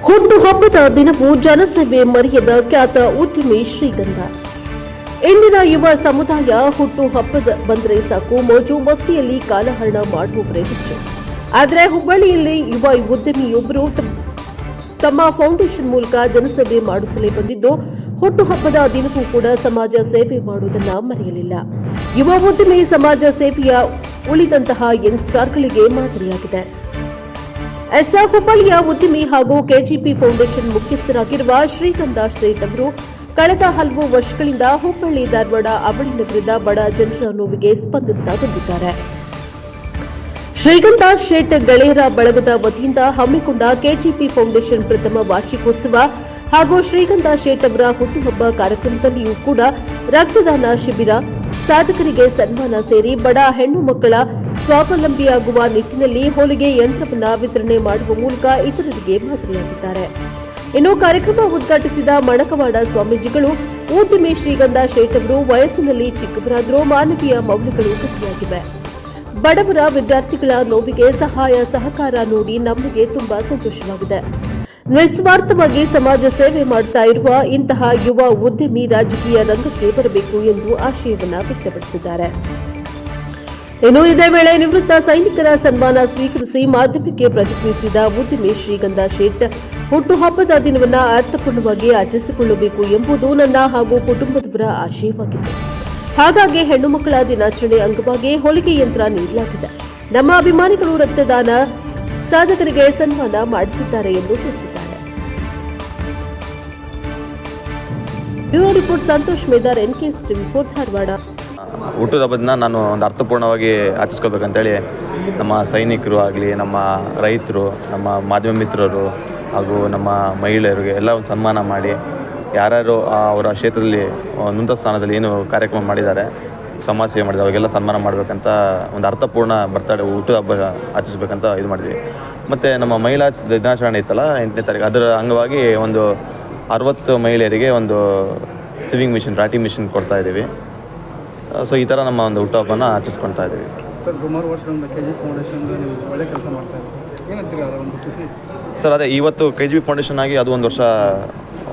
ಹುಟ್ಟುಹಬ್ಬದ ದಿನವೂ ಜನಸೇವೆ ಮರೆಯದ ಖ್ಯಾತ ಉದ್ಯಮಿ ಶ್ರೀಗಂಧ. ಇಂದಿನ ಯುವ ಸಮುದಾಯ ಹುಟ್ಟುಹಬ್ಬದ ಬಂದರೆ ಸಾಕು ಮೋಜು ಮಸ್ತಿಯಲ್ಲಿ ಕಾಲಹರಣ ಮಾಡುವವರೇ ಹೆಚ್ಚು. ಆದರೆ ಹುಬ್ಬಳ್ಳಿಯಲ್ಲಿ ಯುವ ಉದ್ಯಮಿಯೊಬ್ಬರು ತಮ್ಮ ಫೌಂಡೇಶನ್ ಮೂಲಕ ಜನಸೇವೆ ಮಾಡುತ್ತಲೇ ಬಂದಿದ್ದು, ಹುಟ್ಟುಹಬ್ಬದ ದಿನವೂ ಕೂಡ ಸಮಾಜ ಸೇವೆ ಮಾಡುವುದನ್ನು ಮರೆಯಲಿಲ್ಲ. ಯುವ ಉದ್ಯಮಿ ಸಮಾಜ ಸೇವೆಯ ಉಳಿದಂತಹ ಯಂಗ್ಸ್ಟಾರ್ಗಳಿಗೆ ಮಾದರಿಯಾಗಿದೆ. ಹುಬ್ಬಳ್ಳಿಯ ಉದ್ಯಮಿ ಹಾಗೂ ಕೆಜಿಪಿ ಫೌಂಡೇಶನ್ ಮುಖ್ಯಸ್ಥರಾಗಿರುವ ಶ್ರೀಗಂಧ ಶೇಟ್ ಅವರು ಕಳೆದ ಹಲವು ವರ್ಷಗಳಿಂದ ಹುಬ್ಬಳ್ಳಿ ಧಾರವಾಡ ಅವಳಿ ನಗರದ ಬಡ ಜನರ ನೋವಿಗೆ ಸ್ಪಂದಿಸುತ್ತಾ ಬಂದಿದ್ದಾರೆ. ಶ್ರೀಗಂಧ ಶೇಟ್ ಗೆಳೆಯರ ಬಳಗದ ವತಿಯಿಂದ ಹಮ್ಮಿಕೊಂಡ ಕೆಜಿಪಿ ಫೌಂಡೇಶನ್ ಪ್ರಥಮ ವಾರ್ಷಿಕೋತ್ಸವ ಹಾಗೂ ಶ್ರೀಗಂಧ ಶೇಟ್ ಅವರ ಹುಟ್ಟುಹಬ್ಬ ಕಾರ್ಯಕ್ರಮದಲ್ಲಿಯೂ ಕೂಡ ರಕ್ತದಾನ ಶಿಬಿರ, ಸಾಧಕರಿಗೆ ಸನ್ಮಾನ ಸೇರಿ ಬಡ ಹೆಣ್ಣು ಮಕ್ಕಳ ಸ್ವಾವಲಂಬಿಯಾಗುವ ನಿಟ್ಟಿನಲ್ಲಿ ಹೊಲಿಗೆ ಯಂತ್ರವನ್ನು ವಿತರಣೆ ಮಾಡುವ ಮೂಲಕ ಇತರರಿಗೆ ಮಾದರಿಯಾಗಿದ್ದಾರೆ. ಇನ್ನು ಕಾರ್ಯಕ್ರಮ ಉದ್ಘಾಟಿಸಿದ ಮಣಕವಾಡ ಸ್ವಾಮೀಜಿಗಳು, ಉದ್ಯಮಿ ಶ್ರೀಗಂಧ ಶೇಟ್ ಅವರು ವಯಸ್ಸಿನಲ್ಲಿ ಚಿಕ್ಕವರಾದರೂ ಮಾನವೀಯ ಮೌಲ್ಯಗಳು ಗಟ್ಟಿಯಾಗಿವೆ. ಬಡವರ ವಿದ್ಯಾರ್ಥಿಗಳ ನೋವಿಗೆ ಸಹಾಯ ಸಹಕಾರ ನೋಡಿ ನಮಗೆ ತುಂಬಾ ಸಂತೋಷವಾಗಿದೆ. ನಿಸ್ವಾರ್ಥವಾಗಿ ಸಮಾಜ ಸೇವೆ ಮಾಡುತ್ತಾ ಇರುವ ಇಂತಹ ಯುವ ಉದ್ಯಮಿ ರಾಜಕೀಯ ರಂಗಕ್ಕೆ ಬರಬೇಕು ಎಂದು ಆಶಯವನ್ನು ವ್ಯಕ್ತಪಡಿಸಿದ್ದಾರೆ. ಇನ್ನು ಇದೇ ವೇಳೆ ನಿವೃತ್ತ ಸೈನಿಕರ ಸನ್ಮಾನ ಸ್ವೀಕರಿಸಿ ಮಾಧ್ಯಮಕ್ಕೆ ಪ್ರತಿಕ್ರಿಯಿಸಿದ ಉದ್ಯಮಿ ಶ್ರೀಗಂಧ ಶೇಟ್, ಹುಟ್ಟುಹಬ್ಬದ ದಿನವನ್ನು ಅರ್ಥಪೂರ್ಣವಾಗಿ ಆಚರಿಸಿಕೊಳ್ಳಬೇಕು ಎಂಬುದು ನನ್ನ ಹಾಗೂ ಕುಟುಂಬದವರ ಆಶಯವಾಗಿತ್ತು. ಹಾಗಾಗಿ ಹೆಣ್ಣು ಮಕ್ಕಳ ದಿನಾಚರಣೆ ಅಂಗವಾಗಿ ಹೊಲಿಗೆ ಯಂತ್ರ ನೀಡಲಾಗಿದೆ. ನಮ್ಮ ಅಭಿಮಾನಿಗಳು ರಕ್ತದಾನ, ಸಾಧಕರಿಗೆ ಸನ್ಮಾನ ಮಾಡಿಸಿದ್ದಾರೆ ಎಂದು ತಿಳಿಸಿದ್ದಾರೆ. Bureau report Santosh Medar, NKS TV4 Dharwad. ಹುಟ್ಟುಹಬ್ಬದನ್ನ ನಾನು ಒಂದು ಅರ್ಥಪೂರ್ಣವಾಗಿ ಆಚರಿಸ್ಕೋಬೇಕಂತೇಳಿ ನಮ್ಮ ಸೈನಿಕರು ಆಗಲಿ, ನಮ್ಮ ರೈತರು, ನಮ್ಮ ಮಾಧ್ಯಮ ಮಿತ್ರರು ಹಾಗೂ ನಮ್ಮ ಮಹಿಳೆಯರಿಗೆ ಎಲ್ಲ ಒಂದು ಸನ್ಮಾನ ಮಾಡಿ, ಯಾರ್ಯಾರು ಅವರ ಕ್ಷೇತ್ರದಲ್ಲಿ ಉನ್ನತ ಸ್ಥಾನದಲ್ಲಿ ಏನು ಕಾರ್ಯಕ್ರಮ ಮಾಡಿದ್ದಾರೆ, ಸಮಾಜ ಸೇವೆ ಮಾಡಿದ್ದಾರೆ, ಅವಾಗೆಲ್ಲ ಸನ್ಮಾನ ಮಾಡಬೇಕಂತ ಒಂದು ಅರ್ಥಪೂರ್ಣ ಹುಟ್ಟುಹಬ್ಬ ಆಚರಿಸ್ಬೇಕಂತ ಇದು ಮಾಡಿದ್ವಿ. ಮತ್ತು ನಮ್ಮ ಮಹಿಳಾ ದಿನಾಚರಣೆ ಇತ್ತಲ್ಲ 8ನೇ ತಾರೀಕು, ಅದರ ಅಂಗವಾಗಿ ಒಂದು 60 ಮಹಿಳೆಯರಿಗೆ ಒಂದು ಸಿವಿಂಗ್ ಮಿಷನ್, ರಾಟಿ ಮಿಷನ್ ಕೊಡ್ತಾ ಇದ್ದೀವಿ. ಸೊ ಈ ಥರ ನಮ್ಮ ಒಂದು ಹುಟ್ಟುಹಬ್ಬನ ಆಚರಿಸ್ಕೊಳ್ತಾ ಇದ್ದೀವಿ. ಸರ್, ಸುಮಾರು ವರ್ಷಗಳಿಂದ ಕೆಜಿಪಿ ಫೌಂಡೇಶನ್ ನೀವು ಒಳ್ಳೆ ಕೆಲಸ ಮಾಡ್ತಾ ಇದ್ದೀವಿ, ಏನಂತೀರಿ ಅದರ ಒಂದು ಖುಷಿ? ಸರ್, ಅದೇ ಇವತ್ತು ಕೆಜಿಪಿ ಫೌಂಡೇಶನ್ ಆಗಿ ಅದು 1 ವರ್ಷ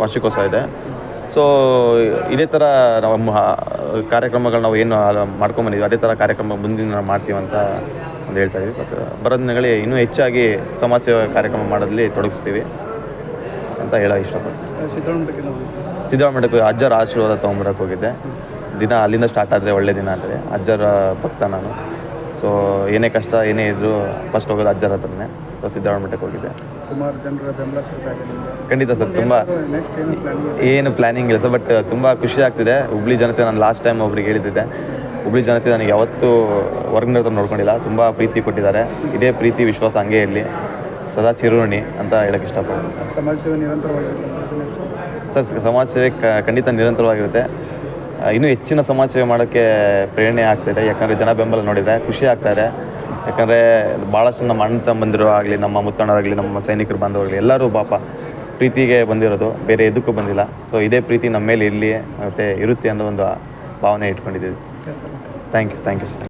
ವಾರ್ಷಿಕೋತ್ಸವ ಇದೆ. ಸೊ ಇದೇ ಥರ ನಮ್ಮ ಕಾರ್ಯಕ್ರಮಗಳು ನಾವು ಏನು ಮಾಡ್ಕೊಂಬಂದಿದ್ವಿ, ಅದೇ ಥರ ಕಾರ್ಯಕ್ರಮ ಮುಂದಿನ ನಾವು ಮಾಡ್ತೀವಿ ಅಂತ ಒಂದು ಹೇಳ್ತಾ ಇದ್ದೀವಿ. ಮತ್ತು ಬರೋ ದಿನಗಳಲ್ಲಿ ಇನ್ನೂ ಹೆಚ್ಚಾಗಿ ಸಮಾಜ ಸೇವಾ ಕಾರ್ಯಕ್ರಮ ಮಾಡೋದ್ರಲ್ಲಿ ತೊಡಗಿಸ್ತೀವಿ ಅಂತ ಹೇಳೋಕೆ ಇಷ್ಟಪಡ್ತೀನಿ. ಸಿದ್ದರಾಮಯ್ಯ ಅಜ್ಜರ ಆಶೀರ್ವಾದ ತೊಗೊಂಬರಕ್ಕೆ ಹೋಗಿದ್ದೆ. ದಿನ ಅಲ್ಲಿಂದ ಸ್ಟಾರ್ಟ್ ಆದರೆ ಒಳ್ಳೆ ದಿನ ಅಂದರೆ ಅಜ್ಜರ ಭಕ್ತ ನಾನು. ಸೊ ಏನೇ ಕಷ್ಟ ಏನೇ ಇದ್ದರೂ ಫಸ್ಟ್ ಹೋಗೋದು ಅಜ್ಜರ ಹತ್ರನೇ. ಸೊ ಸಿದ್ದರಾಮಯ್ಯ ಮಠಕ್ಕೆ ಹೋಗಿದ್ದೆ. ಸುಮಾರು ಜನರ ಬೆಂಬಲ ಸಿಗ್ತಾಯಿದೆ. ಖಂಡಿತ ಸರ್, ತುಂಬ ಏನು ಪ್ಲ್ಯಾನಿಂಗ್ ಇಲ್ಲ ಸರ್, ಬಟ್ ತುಂಬ ಖುಷಿ ಆಗ್ತಿದೆ. ಹುಬ್ಳಿ ಜನತೆ, ನಾನು ಲಾಸ್ಟ್ ಟೈಮ್ ಒಬ್ರಿಗೆ ಹೇಳಿದ್ದೆ, ಹುಬ್ಳಿ ಜನತೆ ನನಗೆ ಯಾವತ್ತೂ ಹೊರಗಿನ ನೋಡ್ಕೊಂಡಿಲ್ಲ, ತುಂಬ ಪ್ರೀತಿ ಕೊಟ್ಟಿದ್ದಾರೆ. ಇದೇ ಪ್ರೀತಿ ವಿಶ್ವಾಸ ಹಂಗೆ ಇರಲಿ, ಸದಾ ಚಿರುಣಿ ಅಂತ ಹೇಳೋಕ್ಕೆ ಇಷ್ಟಪಡ್ತೀನಿ ಸರ್. ಸಮಾಜ ಸೇವೆ ನಿರಂತರವಾಗಿರುತ್ತೆ ಸರ್, ಸಮಾಜ ಸೇವೆ ಖಂಡಿತ ನಿರಂತರವಾಗಿರುತ್ತೆ. ಇನ್ನೂ ಹೆಚ್ಚಿನ ಸಮಾಜ ಸೇವೆ ಮಾಡೋಕ್ಕೆ ಪ್ರೇರಣೆ ಆಗ್ತಾಯಿದೆ. ಯಾಕಂದರೆ ಜನ ಬೆಂಬಲ ನೋಡಿದರೆ ಖುಷಿ ಆಗ್ತಾಯಿದೆ. ಯಾಕಂದರೆ ಭಾಳಷ್ಟು ನಮ್ಮ ಅಣ್ಣ ತಮ್ಮಂದಿರು ಆಗಲಿ, ನಮ್ಮ ಮುತ್ತಣ್ಣರಾಗಲಿ, ನಮ್ಮ ಸೈನಿಕರು ಬಾಂಧವರಾಗಲಿ ಎಲ್ಲರೂ ಪಾಪ ಪ್ರೀತಿಗೆ ಬಂದಿರೋದು, ಬೇರೆ ಎದಕ್ಕೂ ಬಂದಿಲ್ಲ. ಸೊ ಇದೇ ಪ್ರೀತಿ ನಮ್ಮ ಮೇಲೆ ಇರಲಿ ಮತ್ತು ಇರುತ್ತೆ ಅನ್ನೋ ಒಂದು ಭಾವನೆ ಇಟ್ಕೊಂಡಿದ್ದೀವಿ. Thank you sir.